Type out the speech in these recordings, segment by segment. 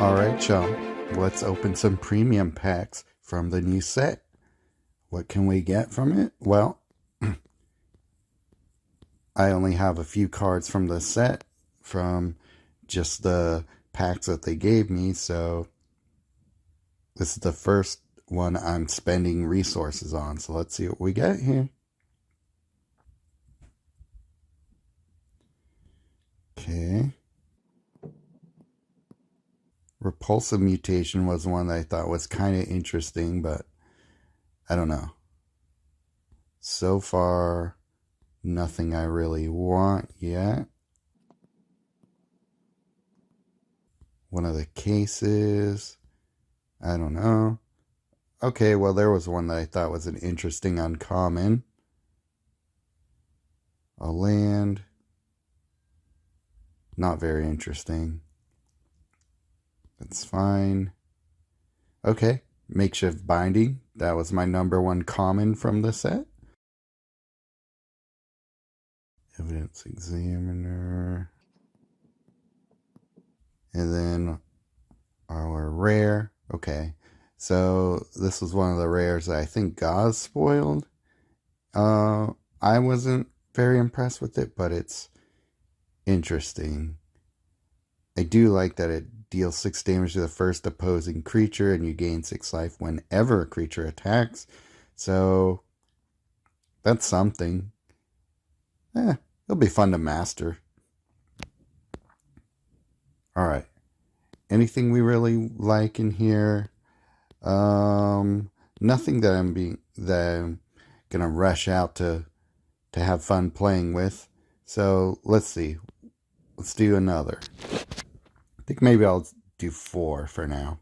Alright, y'all. Let's open some premium packs from the new set. What can we get from it? Well, I only have a few cards from the set from just the packs that they gave me, so this is the first one I'm spending resources on. So let's see what we get here. Okay. Repulsive Mutation was one that I thought was kind of interesting, but I don't know. So far, nothing I really want yet. One of the cases, I don't know. Okay, well, there was one that I thought was an interesting uncommon. A land. Not very interesting. That's fine. Okay, Makeshift Binding. That was my #1 common from the set. Evidence Examiner. And then our rare. Okay, so this was one of the rares that I think Gauze spoiled. I wasn't very impressed with it, but it's interesting. I do like that it deals 6 damage to the first opposing creature, and you gain 6 life whenever a creature attacks. So that's something. It'll be fun to master. Alright. Anything we really like in here? Nothing that I'm gonna rush out to have fun playing with. So let's see. Let's do another. I think maybe I'll do 4 for now.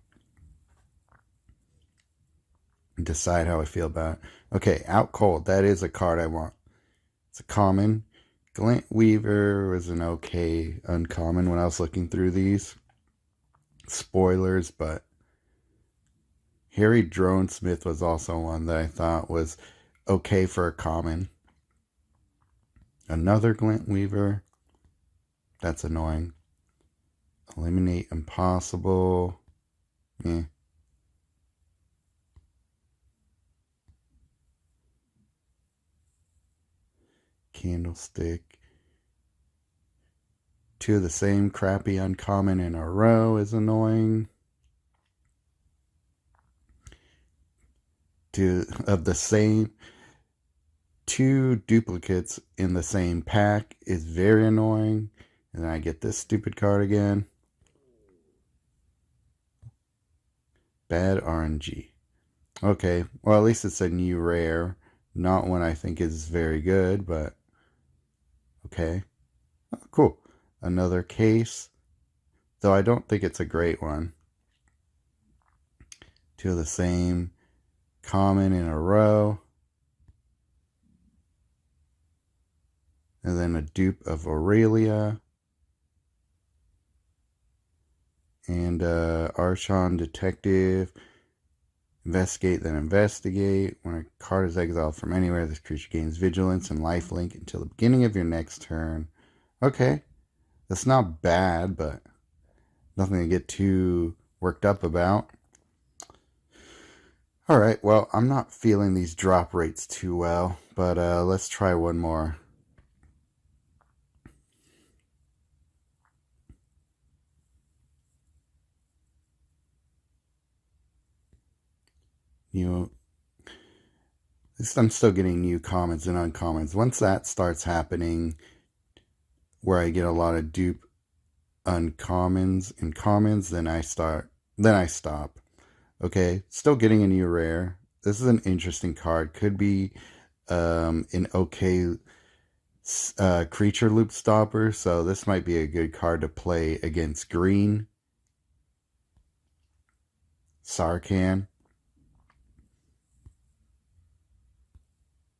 Decide how I feel about it. Okay, Out Cold. That is a card I want. It's a common. Glint Weaver was an okay uncommon when I was looking through these. Spoilers, but Harry Dronesmith was also one that I thought was okay for a common. Another Glint Weaver. That's annoying. Eliminate Impossible. Eh. Candlestick. 2 of the same crappy uncommon in a row is annoying. 2 of the same 2 duplicates in the same pack is very annoying. And then I get this stupid card again. Bad RNG. Okay, well, at least it's a new rare. Not one I think is very good, but okay. Oh, cool. Another case. Though I don't think it's a great one. 2 of the same common in a row. And then a dupe of Aurelia. And Archon Detective. Investigate, then investigate. When a card is exiled from anywhere, this creature gains vigilance and lifelink until the beginning of your next turn. Okay. That's not bad, but nothing to get too worked up about. Alright, well, I'm not feeling these drop rates too well, but let's try one more. At least I'm still getting new commons and uncommons. Once that starts happening, where I get a lot of dupe uncommons and commons, then I stop. Okay, still getting a new rare. This is an interesting card. Could be an okay creature loop stopper, so this might be a good card to play against green. Sarkhan.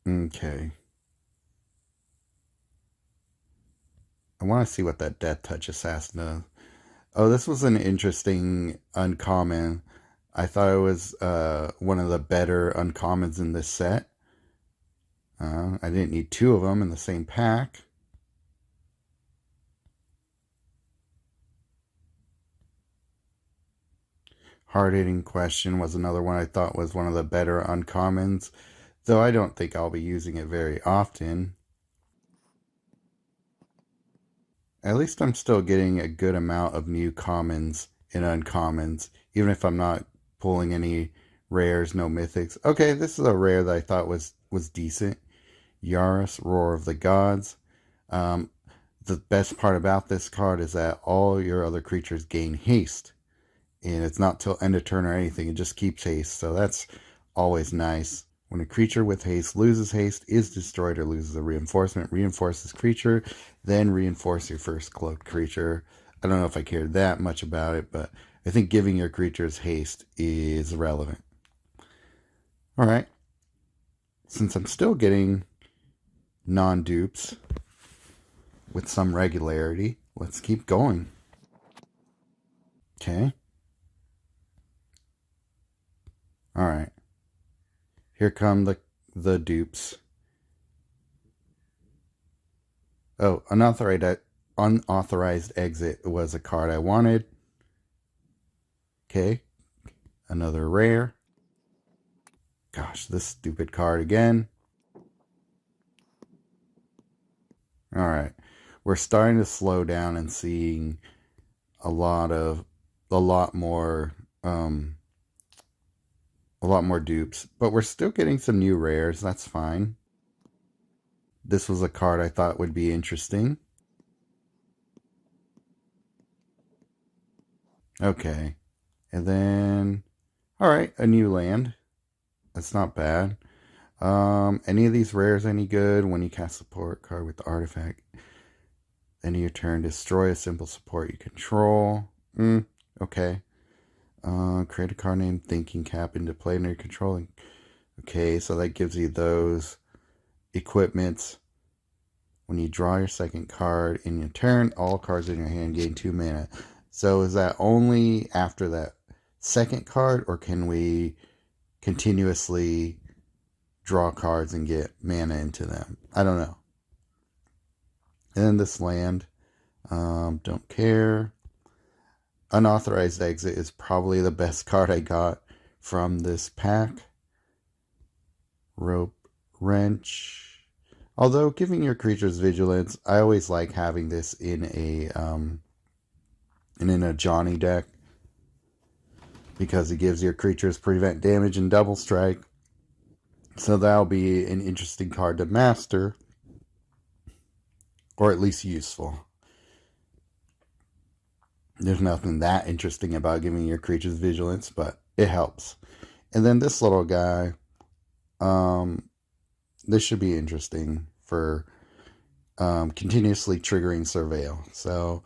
Okay. I want to see what that Death Touch Assassin does. Oh, this was an interesting uncommon. I thought it was one of the better uncommons in this set. I didn't need 2 of them in the same pack. Hard-hitting question was another one I thought was one of the better uncommons, though I don't think I'll be using it very often. At least I'm still getting a good amount of new commons and uncommons, even if I'm not pulling any rares, no mythics. Okay, this is a rare that I thought was decent. Yaris, Roar of the Gods. Um, the best part about this card is that all your other creatures gain haste. And it's not till end of turn or anything, it just keeps haste. So that's always nice. When a creature with haste loses haste, is destroyed, or loses a reinforcement, reinforce this creature, then reinforce your first cloaked creature. I don't know if I care that much about it, but I think giving your creatures haste is relevant. Alright. Since I'm still getting non-dupes with some regularity, let's keep going. Okay. Alright. Here come the dupes. Oh, unauthorized exit was a card I wanted. Okay. Another rare. Gosh, this stupid card again. Alright. We're starting to slow down and seeing a lot more dupes, but we're still getting some new rares. That's fine. This was a card I thought would be interesting. Okay. And then, alright, a new land. That's not bad. Any of these rares any good? When you cast support card with the artifact, end of your turn, destroy a simple support you control. Okay. Create a card named Thinking Cap into play under your controlling. Okay, so that gives you those equipments. When you draw your second card in your turn, all cards in your hand gain 2 mana. So is that only after that second card, or can we continuously draw cards and get mana into them? I don't know. And then this land, don't care. Unauthorized exit is probably the best card I got from this pack. Rope wrench. Although giving your creatures vigilance, I always like having this in a Johnny deck, because it gives your creatures prevent damage and double strike. So that'll be an interesting card to master, or at least useful. There's nothing that interesting about giving your creatures vigilance, but it helps. And then this little guy, this should be interesting for continuously triggering surveil. So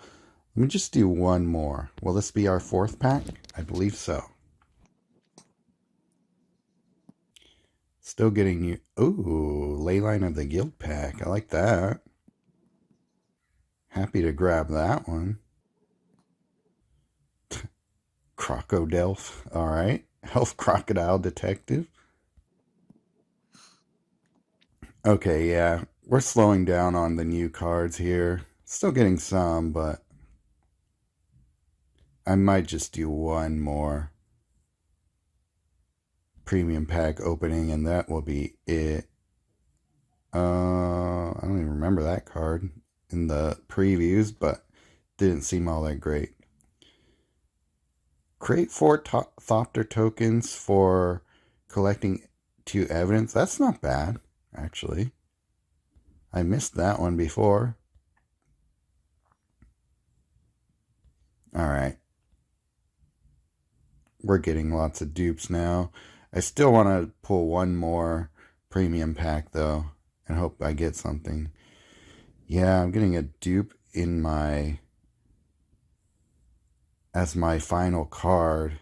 let me just do one more. Will this be our 4th pack? I believe so. Still getting you. Ooh, Leyline of the Guild pack. I like that. Happy to grab that one. Crocodelph. Alright. Elf Crocodile Detective. Okay, yeah. We're slowing down on the new cards here. Still getting some, but I might just do one more premium pack opening, and that will be it. I don't even remember that card in the previews, but didn't seem all that great. Create 4 Thopter tokens for collecting 2 evidence. That's not bad, actually. I missed that one before. Alright. We're getting lots of dupes now. I still want to pull one more premium pack, though, and hope I get something. Yeah, I'm getting a dupe in as my final card.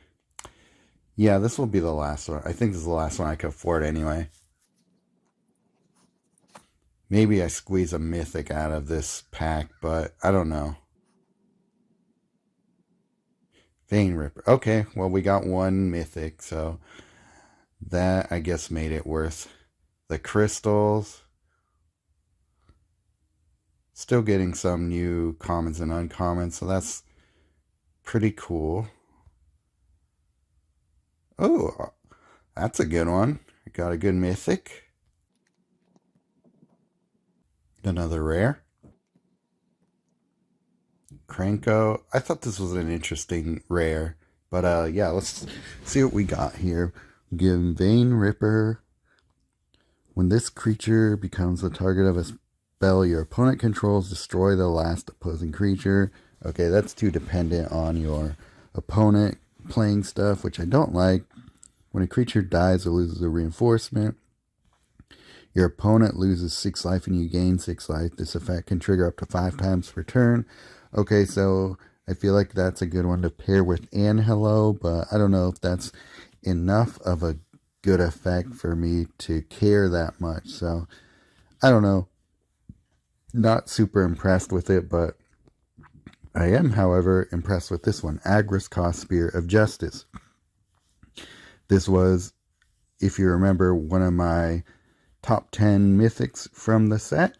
Yeah, this will be the last one. I think this is the last one I can afford anyway. Maybe I squeeze a mythic out of this pack, but I don't know. Vein Ripper. Okay, well, we got one mythic, so that, I guess, made it worth the crystals. Still getting some new commons and uncommons, so that's pretty cool. Oh, that's a good one. I got a good mythic. Another rare. Cranko. I thought this was an interesting rare. But yeah, let's see what we got here. Give Vein Ripper. When this creature becomes the target of a spell your opponent controls, destroy the last opposing creature. Okay, that's too dependent on your opponent playing stuff, which I don't like. When a creature dies or loses a reinforcement, your opponent loses 6 life and you gain 6 life. This effect can trigger up to 5 times per turn. Okay, so I feel like that's a good one to pair with Anhelo, but I don't know if that's enough of a good effect for me to care that much. So I don't know. Not super impressed with it, but I am, however, impressed with this one. Agris Cost Spear of Justice. This was, if you remember, one of my top 10 mythics from the set.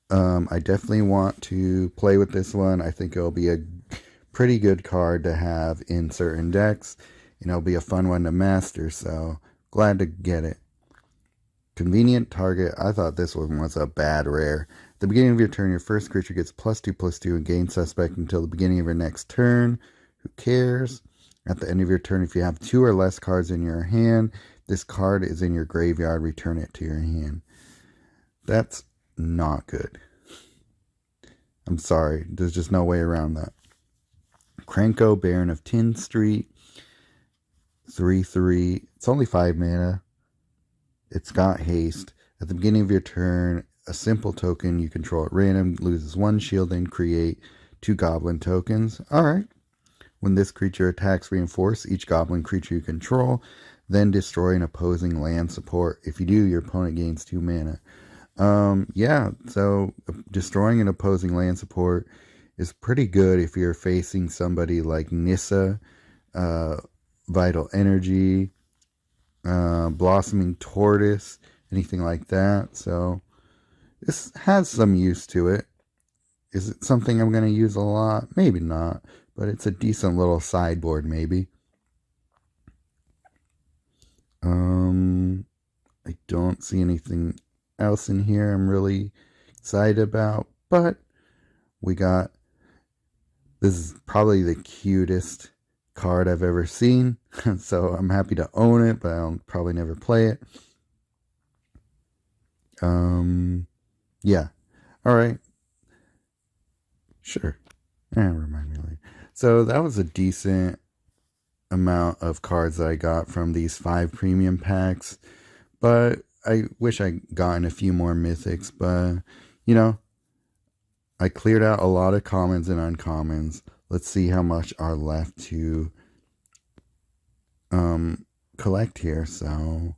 I definitely want to play with this one. I think it'll be a pretty good card to have in certain decks. And it'll be a fun one to master, so glad to get it. Convenient target. I thought this one was a bad rare. At the beginning of your turn, your first creature gets +2/+2 and gains suspect until the beginning of your next turn. Who cares? At the end of your turn, if you have 2 or less cards in your hand, this card is in your graveyard. Return it to your hand. That's not good. I'm sorry. There's just no way around that. Cranko, Baron of Tin Street. 3/3. It's only 5 mana. It's got haste. At the beginning of your turn, a simple token you control at random loses 1 shield and create 2 goblin tokens. Alright. When this creature attacks, reinforce each goblin creature you control, then destroy an opposing land support. If you do, your opponent gains 2 mana. Yeah, so destroying an opposing land support is pretty good if you're facing somebody like Nissa, Vital Energy, Blossoming Tortoise, anything like that. So this has some use to it. Is it something I'm going to use a lot? Maybe not, but it's a decent little sideboard maybe. I don't see anything else in here I'm really excited about, but we got, this is probably the cutest card I've ever seen, so I'm happy to own it, but I'll probably never play it. Yeah. Alright. Sure. Remind me later. So that was a decent amount of cards that I got from these 5 premium packs, but I wish I gotten a few more mythics, but you know, I cleared out a lot of commons and uncommons. Let's see how much are left to collect here. So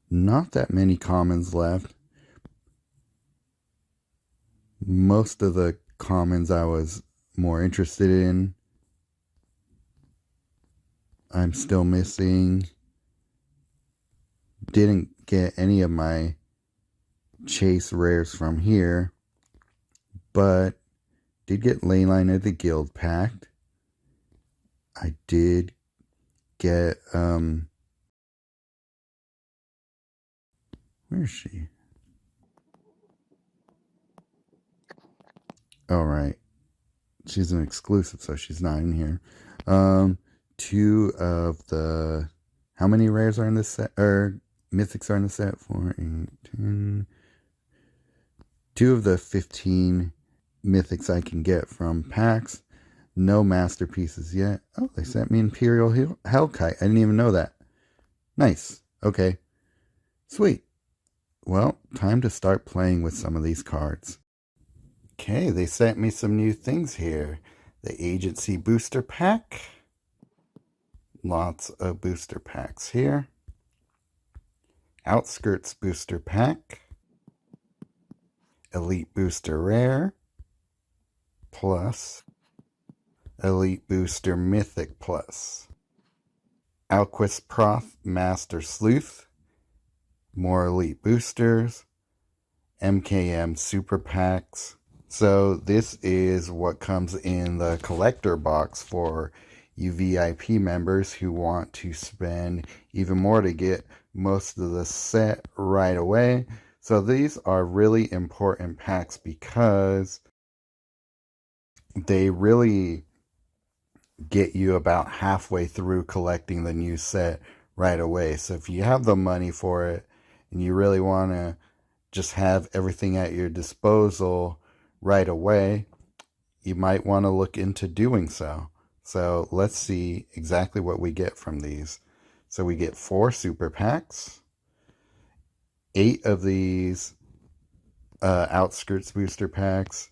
not that many commons left. Most of the commons I was more interested in, I'm still missing. Didn't get any of my chase rares from here, but did get Leyline of the Guild Pact. I did get where is she? All right, she's an exclusive, so she's not in here. 2 of the, how many rares are in this set, or mythics are in the set? 4, 8, 10. 2 of the 15 mythics I can get from packs. No masterpieces yet. Oh, they sent me Imperial Hellkite. I didn't even know that. Nice. Okay. Sweet. Well, time to start playing with some of these cards. Okay, they sent me some new things here. The Agency Booster Pack. Lots of booster packs here. Outskirts Booster Pack. Elite Booster Rare. Plus. Elite Booster Mythic Plus. Alquist Proth Master Sleuth. More Elite Boosters. MKM Super Packs. So this is what comes in the collector box for you VIP members who want to spend even more to get most of the set right away. So these are really important packs because they really get you about halfway through collecting the new set right away. So if you have the money for it and you really want to just have everything at your disposal right away, you might want to look into doing so. So let's see exactly what we get from these. So we get 4 super packs, 8 of these outskirts booster packs,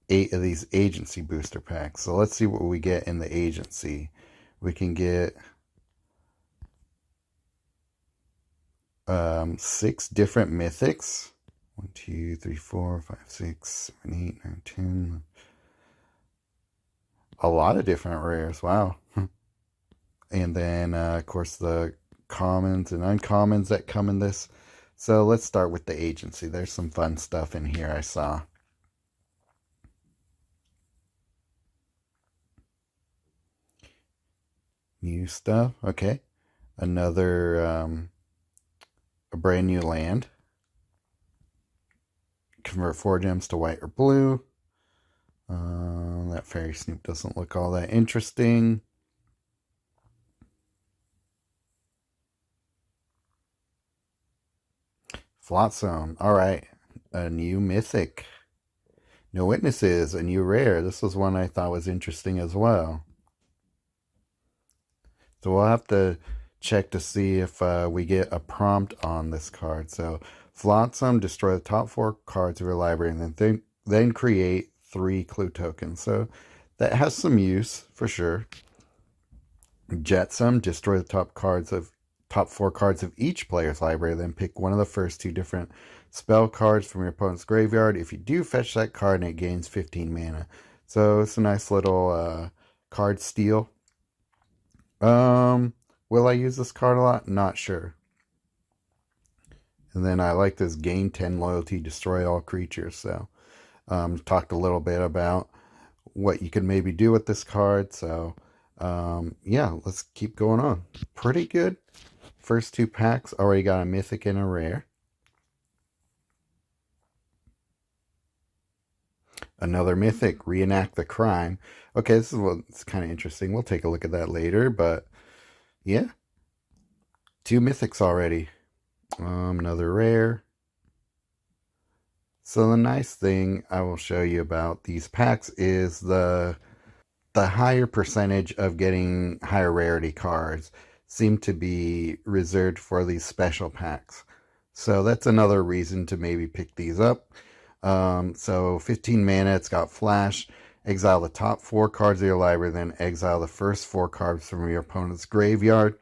8 of these agency booster packs. So let's see what we get in the agency. We can get 6 different mythics. 1, 2, 3, 4, 5, 6, 7, 8, 9, 10. A lot of different rares. Wow. And then, of course, the commons and uncommons that come in this. So let's start with the agency. There's some fun stuff in here I saw. New stuff. Okay. Another, a brand new land. Convert 4 gems to white or blue. That Fairy Snoop doesn't look all that interesting. Flotsam. Alright. A new mythic. No witnesses. A new rare. This was one I thought was interesting as well. So we'll have to check to see if we get a prompt on this card. So Flotsam, destroy the top 4 cards of your library and then create 3 clue tokens. So that has some use for sure. Jetsam, destroy the top 4 cards of each player's library, then pick one of the first 2 different spell cards from your opponent's graveyard. If you do, fetch that card and it gains 15 mana. So it's a nice little card steal. Will I use this card a lot? Not sure. And then I like this gain 10 loyalty, destroy all creatures. So talked a little bit about what you could maybe do with this card. So yeah, let's keep going on. Pretty good. First 2 packs already got a mythic and a rare. Another mythic, reenact the crime. Okay, this is what's kind of interesting. We'll take a look at that later, but yeah. 2 mythics already. Another rare. So the nice thing I will show you about these packs is the higher percentage of getting higher rarity cards seem to be reserved for these special packs. So that's another reason to maybe pick these up. So 15 mana, it's got flash. Exile the top 4 cards of your library, then exile the first 4 cards from your opponent's graveyard.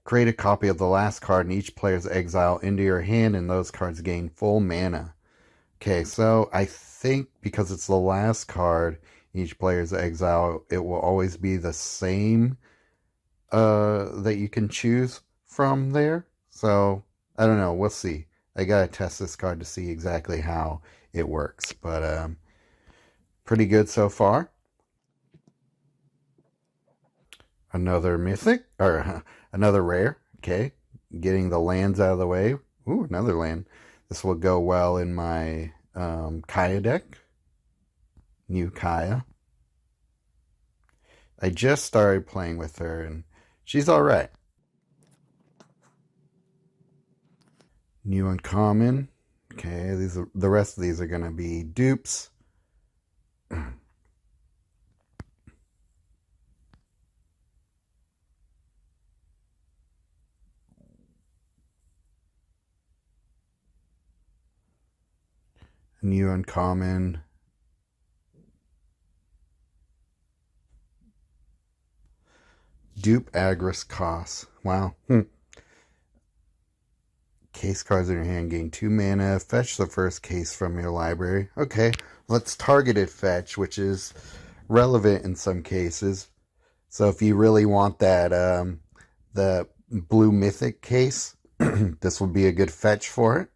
Create a copy of the last card in each player's exile into your hand, and those cards gain full mana. Okay, so I think because it's the last card in each player's exile, it will always be the same that you can choose from there. So I don't know. We'll see. I gotta test this card to see exactly how it works, but pretty good so far. Another mythic or another rare. Okay, getting the lands out of the way. Ooh, another land. This will go well in my Kaya deck. New Kaya. I just started playing with her and she's all right. New uncommon. Okay, the rest of these are gonna be dupes. New uncommon. Dupe Agris Cost. Wow. Case cards in your hand gain 2 mana. Fetch the first case from your library. Okay, let's targeted fetch, which is relevant in some cases. So if you really want that, the blue mythic case, this would be a good fetch for it.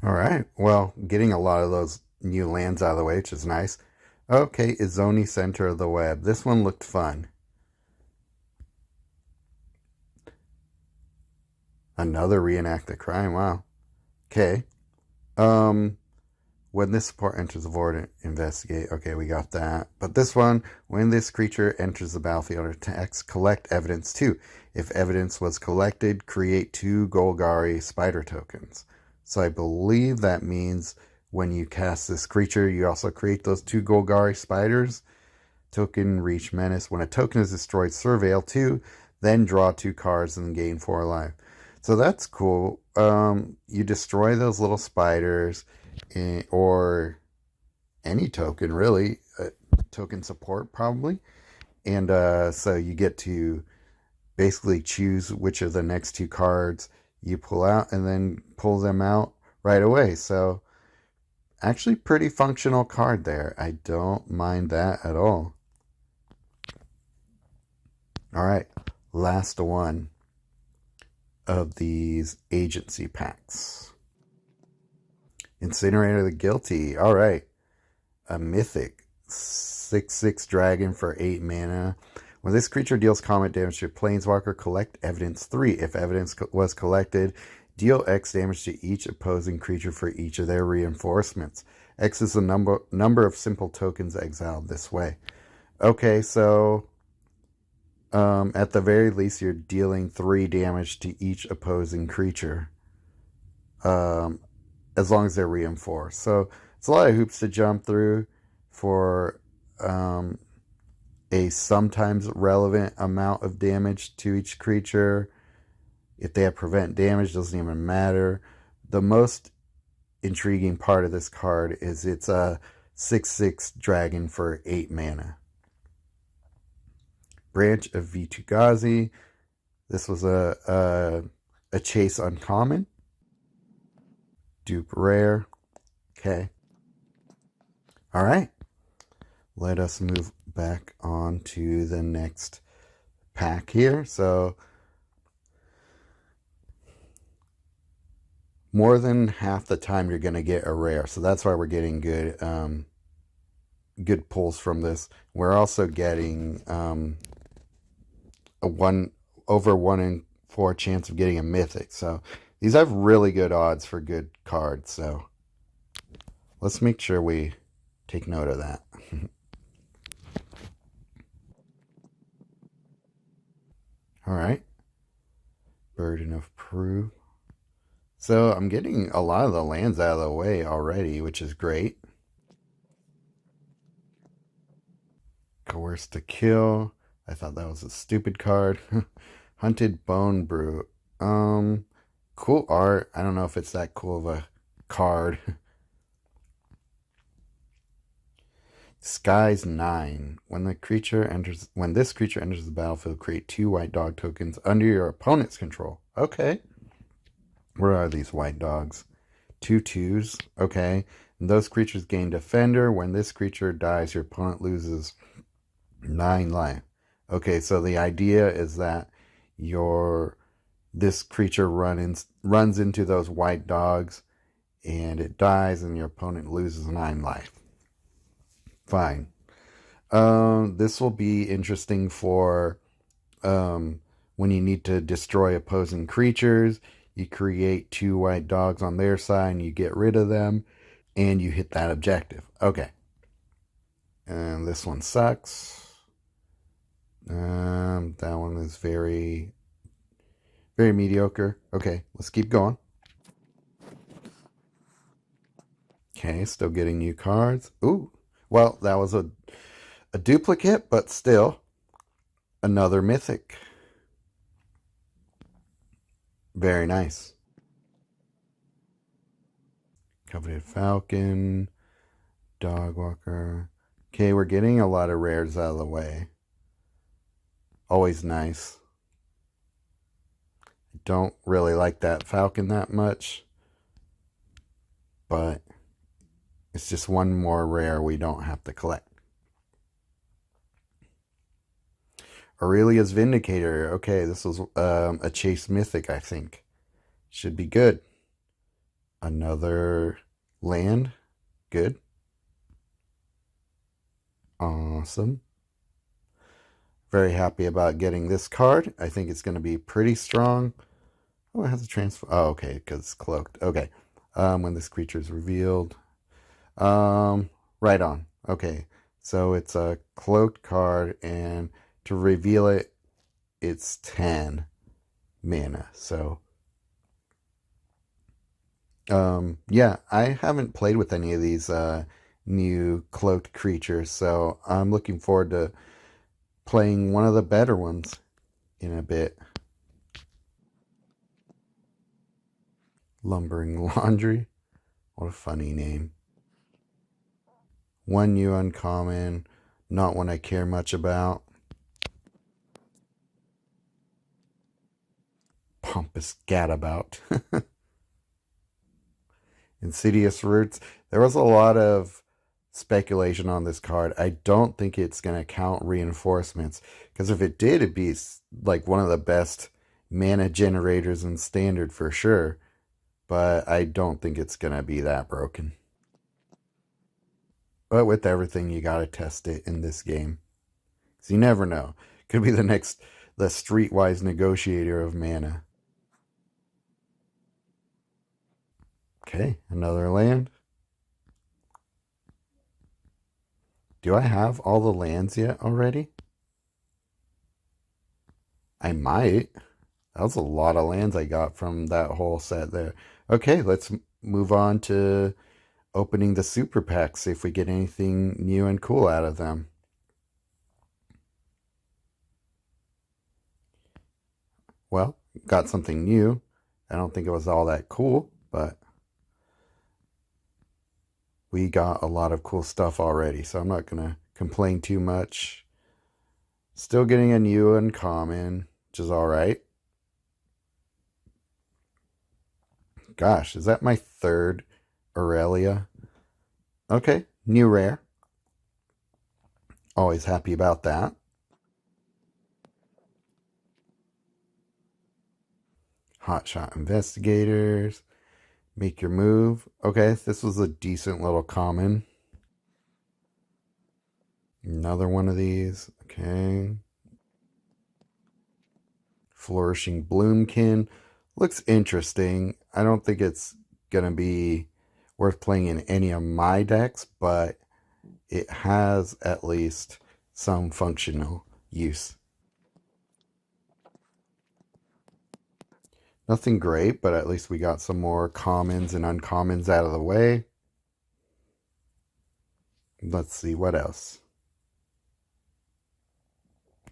All right. Well, getting a lot of those new lands out of the way, which is nice. Okay, Izoni Center of the Web. This one looked fun. Another reenact the crime. Wow. Okay. Um, when this support enters the void, investigate. Okay, we got that. But this one, when this creature enters the battlefield or attacks, collect evidence too. If evidence was collected, create 2 Golgari spider tokens. So I believe that means when you cast this creature, you also create those 2 Golgari spiders. Token reach menace. When a token is destroyed, surveil 2, then draw 2 cards and gain 4 life. So that's cool. You destroy those little spiders, or any token really, token support probably, and so you get to basically choose which of the next 2 cards you pull out and then pull them out right away. So actually pretty functional card there. I don't mind that at all. All right, last one of these agency packs. Incinerator the Guilty. All right, a mythic 6/6 dragon for 8 mana. When this creature deals combat damage to your planeswalker, collect evidence 3. If evidence was collected, deal X damage to each opposing creature for each of their reinforcements. X is the number of simple tokens exiled this way. Okay, so at the very least, you're dealing 3 damage to each opposing creature, as long as they're reinforced. So it's a lot of hoops to jump through for a sometimes relevant amount of damage to each creature. If they have prevent damage, doesn't even matter. The most intriguing part of this card is it's a 6/6 dragon for 8 mana. Branch of Vitu-Ghazi. This was a chase uncommon. Dupe rare. Okay. All right. Let us move back on to the next pack here. So more than half the time you're going to get a rare. So that's why we're getting good pulls from this. We're also getting a 1 in 4 chance of getting a mythic. So these have really good odds for good cards. So let's make sure we take note of that. All right. Burden of Proof. So I'm getting a lot of the lands out of the way already, which is great. Coerce to Kill. I thought that was a stupid card. Hunted Bone Brew. Cool art. I don't know if it's that cool of a card. Skies 9. When this creature enters the battlefield, create 2 white dog tokens under your opponent's control. Okay. Where are these white dogs? 2 2s. Okay. And those creatures gain Defender. When this creature dies, your opponent loses 9 life. Okay, so the idea is that this creature runs into those white dogs and it dies and your opponent loses 9 life. Fine. This will be interesting for when you need to destroy opposing creatures. You create 2 white dogs on their side and you get rid of them and you hit that objective. Okay. And this one sucks. That one is very, very mediocre. Okay, let's keep going. Okay, still getting new cards. Ooh, well, that was a duplicate, but still another mythic. Very nice. Coveted Falcon, Dogwalker. Okay, we're getting a lot of rares out of the way. Always nice. Don't really like that Falcon that much, but it's just one more rare we don't have to collect. Aurelia's Vindicator. Okay, this was a chase mythic, I think. Should be good. Another land. Good. Awesome. Very happy about getting this card. I think it's going to be pretty strong. Oh, it has a transfer. Oh, okay, because it's cloaked. Okay. When this creature is revealed. Right on. Okay. So it's a cloaked card, and to reveal it, it's 10 mana. So, yeah, I haven't played with any of these new cloaked creatures, so I'm looking forward to playing one of the better ones in a bit. Lumbering Laundry. What a funny name. One new uncommon, not one I care much about. Pompous Gadabout. Insidious Roots. There was a lot of speculation on this card. I don't think it's going to count reinforcements, because if it did, it'd be like one of the best mana generators in Standard for sure. But I don't think it's going to be that broken. But with everything, you got to test it in this game. Because you never know. Could be the streetwise negotiator of mana. Okay, another land. Do I have all the lands yet already? I might. That was a lot of lands I got from that whole set there. Okay, let's move on to opening the super packs, see if we get anything new and cool out of them. Well, got something new. I don't think it was all that cool, but we got a lot of cool stuff already, so I'm not going to complain too much. Still getting a new uncommon, which is alright. Gosh, is that my third Aurelia? Okay, new rare. Always happy about that. Hotshot Investigators. Make your move. Okay, this was a decent little common. Another one of these. Okay. Flourishing Bloomkin. Looks interesting. I don't think it's going to be worth playing in any of my decks, but it has at least some functional use. Nothing great, but at least we got some more commons and uncommons out of the way. Let's see what else.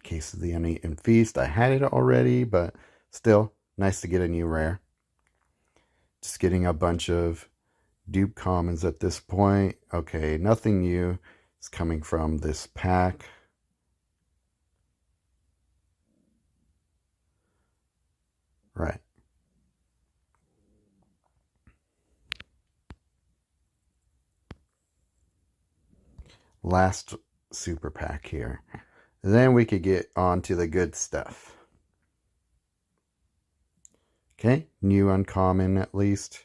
Case of the Uneaten Feast. I had it already, but still nice to get a new rare. Just getting a bunch of dupe commons at this point. Okay, nothing new is coming from this pack. Right. Last super pack here. Then we could get on to the good stuff. Okay, new uncommon at least.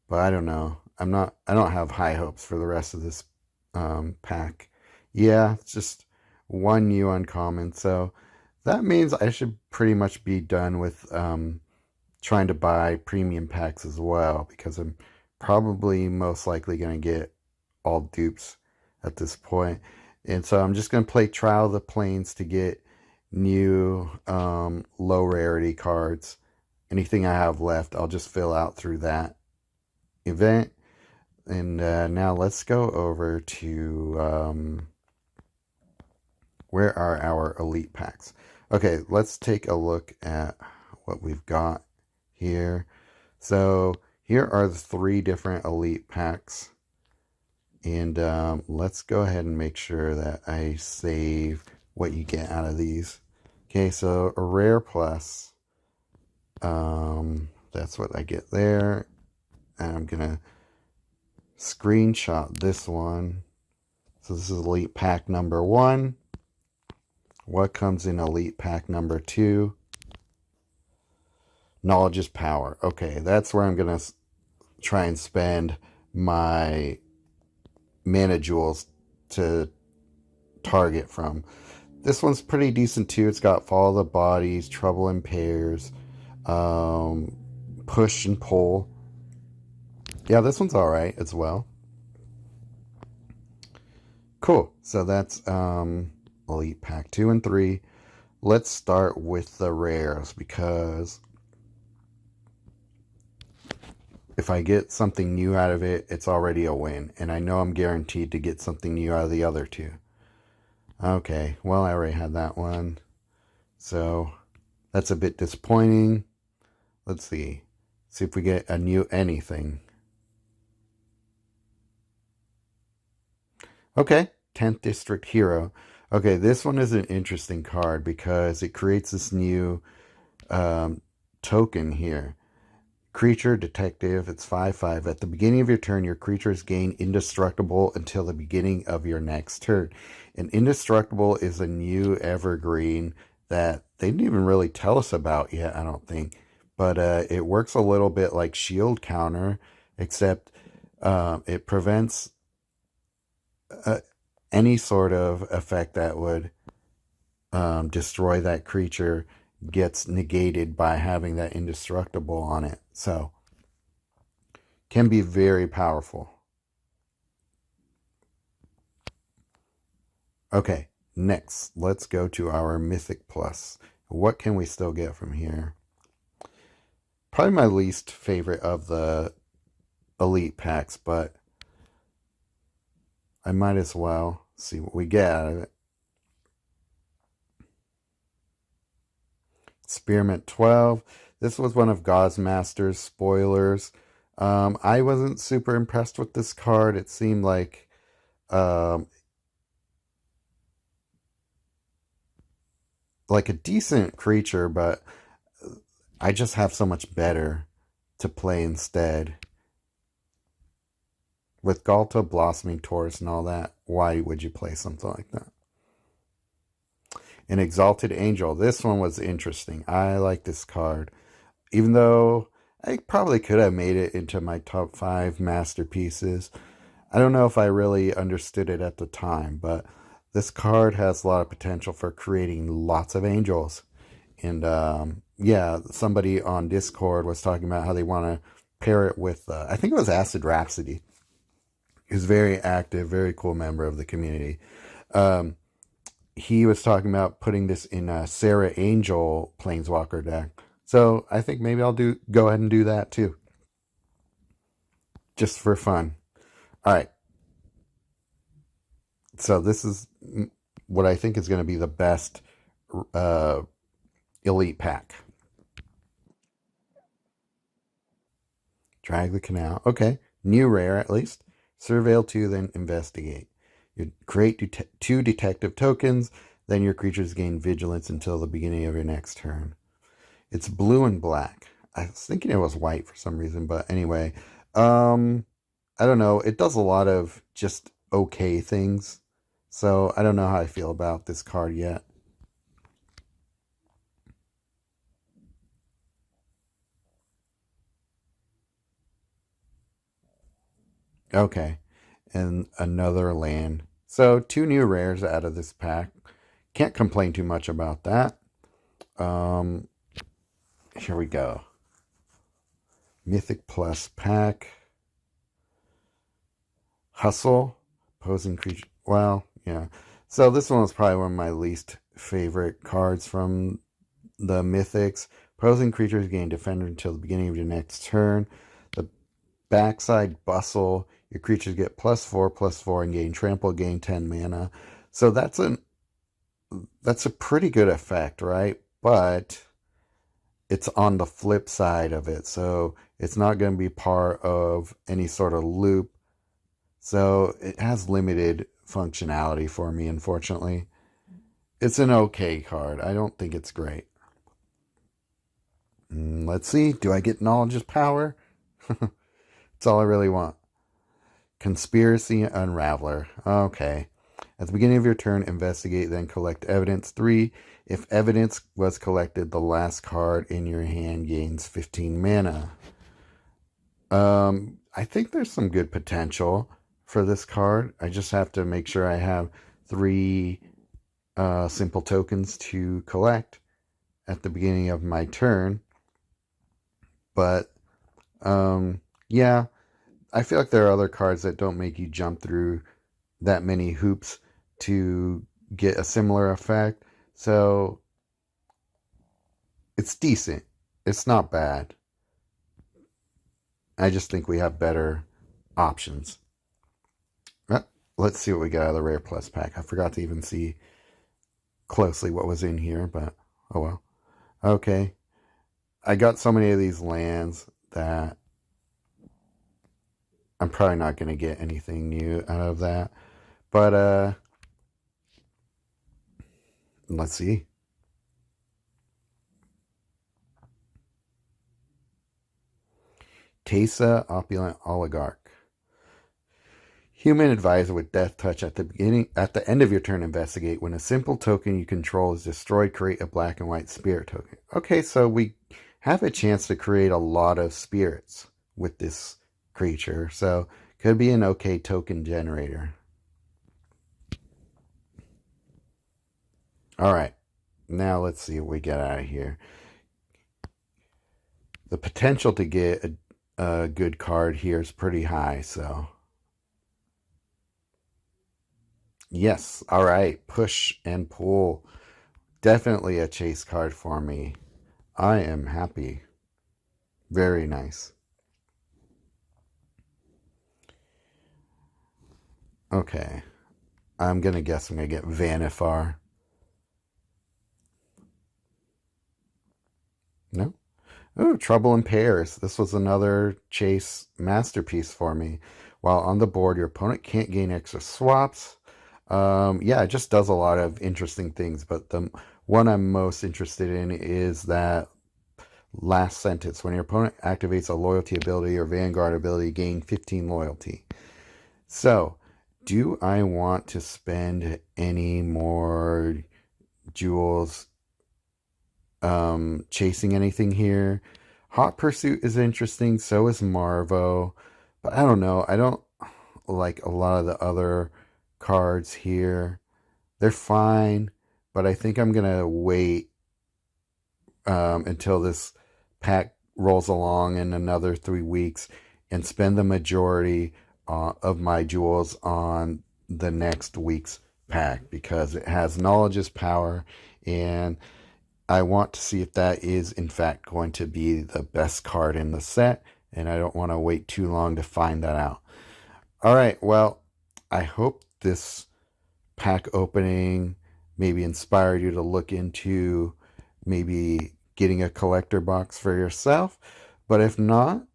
But I don't know. I don't have high hopes for the rest of this pack. Yeah, it's just one new uncommon. So that means I should pretty much be done with trying to buy premium packs as well, because I'm probably most likely going to get all dupes at this point. And so I'm just going to play Trial of the Plains to get new low rarity cards. Anything I have left, I'll just fill out through that event. And now let's go over to where are our elite packs. Okay, let's take a look at what we've got here. So here are the 3 different elite packs. And let's go ahead and make sure that I save what you get out of these. Okay, so a rare plus. That's what I get there. And I'm going to screenshot this one. So this is elite pack number 1. What comes in elite pack number 2? Knowledge is power. Okay, that's where I'm going to try and spend my mana jewels to target from. This one's pretty decent too. It's got Fall of the Bodies, Trouble in Pairs, Push and Pull. Yeah, this one's alright as well. Cool. So that's Elite Pack 2 and 3. Let's start with the rares, because if I get something new out of it, it's already a win. And I know I'm guaranteed to get something new out of the other two. Okay, well, I already had that one. So that's a bit disappointing. Let's see. See if we get a new anything. Okay, 10th District Hero. Okay, this one is an interesting card because it creates this new token here. Creature Detective, it's 5/5. At the beginning of your turn, your creatures gain Indestructible until the beginning of your next turn. And Indestructible is a new evergreen that they didn't even really tell us about yet, I don't think. But it works a little bit like Shield Counter, except it prevents any sort of effect that would destroy that creature gets negated by having that Indestructible on it. So, can be very powerful. Okay, next, let's go to our Mythic Plus. What can we still get from here? Probably my least favorite of the Elite packs, but I might as well see what we get out of it. Spearmint 12. This was one of Gaussmaster's spoilers. I wasn't super impressed with this card. It seemed like a decent creature, but I just have so much better to play instead. With Galta, Blossoming Taurus, and all that, why would you play something like that? An Exalted Angel. This one was interesting. I like this card. Even though I probably could have made it into my top 5 masterpieces. I don't know if I really understood it at the time, but this card has a lot of potential for creating lots of angels. And yeah, somebody on Discord was talking about how they want to pair it with, I think it was Acid Rhapsody. He's very active, very cool member of the community. He was talking about putting this in a Sarah Angel Planeswalker deck. So I think maybe I'll go ahead and do that too. Just for fun. Alright. So this is what I think is going to be the best Elite pack. Drag the Canal. Okay. New rare at least. Surveil 2, then Investigate. You create 2 detective tokens, then your creatures gain vigilance until the beginning of your next turn. It's blue and black. I was thinking it was white for some reason, but anyway. I don't know. It does a lot of just okay things. So I don't know how I feel about this card yet. Okay. And another land. So 2 new rares out of this pack. Can't complain too much about that. Here we go. Mythic Plus pack. Hustle. Opposing creature. Well, yeah. So this one was probably one of my least favorite cards from the Mythics. Opposing creatures gain Defender until the beginning of your next turn. The backside Bustle. Your creatures get +4/+4 and gain trample, gain 10 mana. So that's a pretty good effect, right? But it's on the flip side of it. So it's not going to be part of any sort of loop. So it has limited functionality for me, unfortunately. It's an okay card. I don't think it's great. Let's see. Do I get Knowledge is Power? That's all I really want. Conspiracy Unraveler. Okay. At the beginning of your turn, investigate, then collect evidence. 3. If evidence was collected, the last card in your hand gains 15 mana. I think there's some good potential for this card. I just have to make sure I have 3 simple tokens to collect at the beginning of my turn. But yeah, I feel like there are other cards that don't make you jump through that many hoops to get a similar effect. So it's decent. It's not bad. I just think we have better options. Let's see what we got out of the Rare Plus pack. I forgot to even see closely what was in here, but oh well. Okay. I got so many of these lands that I'm probably not going to get anything new out of that. But let's see. Tesa, Opulent Oligarch. Human advisor with Death Touch at the end of your turn, investigate. When a simple token you control is destroyed, create a black and white spirit token. Okay, so we have a chance to create a lot of spirits with this creature, so could be an okay token generator. Alright, now let's see what we get out of here. The potential to get a good card here is pretty high, so yes, all right. Push and pull. Definitely a chase card for me. I am happy. Very nice. Okay. I'm going to guess I'm going to get Vanifar. No? Oh, Trouble in Pairs. This was another chase masterpiece for me. While on the board, your opponent can't gain extra swaps. Yeah, it just does a lot of interesting things, but the one I'm most interested in is that last sentence. When your opponent activates a loyalty ability or vanguard ability, gain 15 loyalty. So, do I want to spend any more jewels chasing anything here? Hot Pursuit is interesting, so is Marvo, but I don't know. I don't like a lot of the other cards here. They're fine, but I think I'm gonna wait until this pack rolls along in another 3 weeks and spend the majority of my jewels on the next week's pack because it has knowledge is power, and I want to see if that is in fact going to be the best card in the set, and I don't want to wait too long to find that out. All right, well, I hope this pack opening maybe inspired you to look into maybe getting a collector box for yourself. But if not,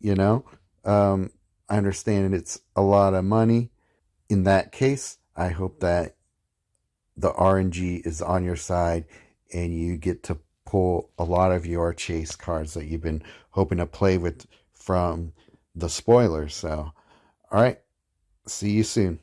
you know, I understand it's a lot of money. In that case, I hope that the RNG is on your side and you get to pull a lot of your chase cards that you've been hoping to play with from the spoilers. So, all right, see you soon.